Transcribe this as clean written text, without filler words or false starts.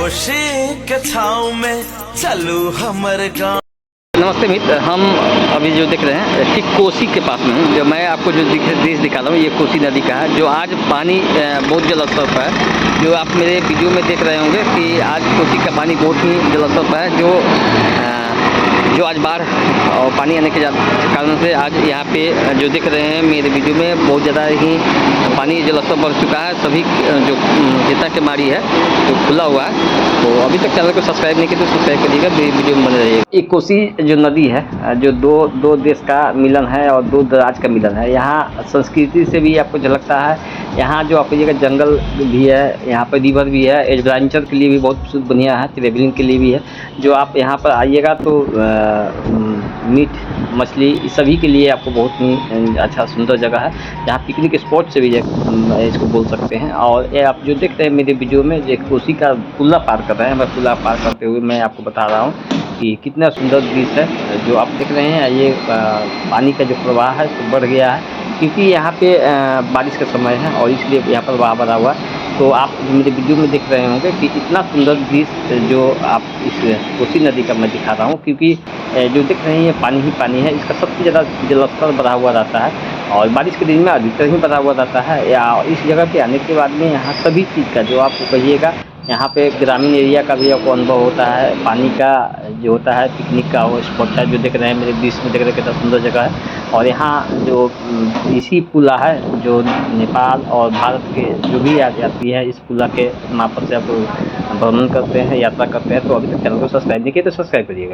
खामोशी के छाँव में चलू हमर गाँव। नमस्ते मित्र, हम अभी जो देख रहे हैं ठीक कोसी के पास में हूँ। जो मैं आपको जो दृश्य दिखा रहा हूँ ये कोसी नदी का है, जो आज पानी बहुत जलस्तर पर है। जो आप मेरे वीडियो में देख रहे होंगे कि आज कोसी का पानी बहुत ही जलस्तर पर है। जो आज बाढ़ और पानी आने के कारण से आज यहाँ पे जो देख रहे हैं मेरे वीडियो में बहुत ज़्यादा ही पानी जलस्तर बढ़ चुका है। सभी जो जितना के मारी है जो खुला हुआ है, तो अभी तक चैनल को सब्सक्राइब नहीं किया तो सब्सक्राइब करिएगा, वीडियो में बने रहिएगा। ये कोसी जो नदी है जो दो देश का मिलन है और दो राज्य का मिलन है। यहाँ संस्कृति से भी आपको झलकता है। यहाँ जो आप जगह जंगल भी है, यहाँ पर रिवर भी है, एडवेंचर के लिए भी बहुत बढ़िया है, ट्रेवलिंग के लिए भी है। जो आप यहाँ पर आइएगा तो मीट मछली इस सभी के लिए आपको बहुत ही अच्छा सुंदर जगह है। यहाँ पिकनिक स्पॉट से भी इसको बोल सकते हैं। और ये आप जो देख रहे हैं मेरे वीडियो में जो कोसी का पुल्ला पार कर रहे हैं, मैं पुल्ला पार करते हुए मैं आपको बता रहा हूँ कि कितना सुंदर दृश्य है। जो आप देख रहे हैं ये पानी का जो प्रवाह है तो बढ़ गया है, क्योंकि यहाँ पे बारिश का समय है और इसलिए यहाँ पर प्रवाह बढ़ा हुआ है। तो आप मेरे वीडियो में देख रहे होंगे कि इतना सुंदर दृश्य जो आप इस कोसी नदी का मैं दिखा रहा हूँ, क्योंकि जो देख रहे हैं ये पानी ही पानी है। इसका सबसे ज़्यादा जलस्तर बढ़ा हुआ रहता है और बारिश के दिन में अधिकतर ही बढ़ा हुआ रहता है। या इस जगह पे आने के बाद में यहाँ सभी चीज़ का जो आपको कहिएगा, यहाँ पे ग्रामीण एरिया का भी आपको अनुभव होता है। पानी का जो होता है पिकनिक का वो स्पॉट है। जो देख रहे हैं मेरे दृश्य में देख रहे हैं कितना सुंदर जगह है। और यहाँ जो इसी पुला है जो नेपाल और भारत के जो भी यात्री हैं इस पुला के मार्फत से आप भ्रमण करते हैं, यात्रा करते हैं। तो अभी तक चैनल को सब्सक्राइब नहीं किया तो सब्सक्राइब करिएगा।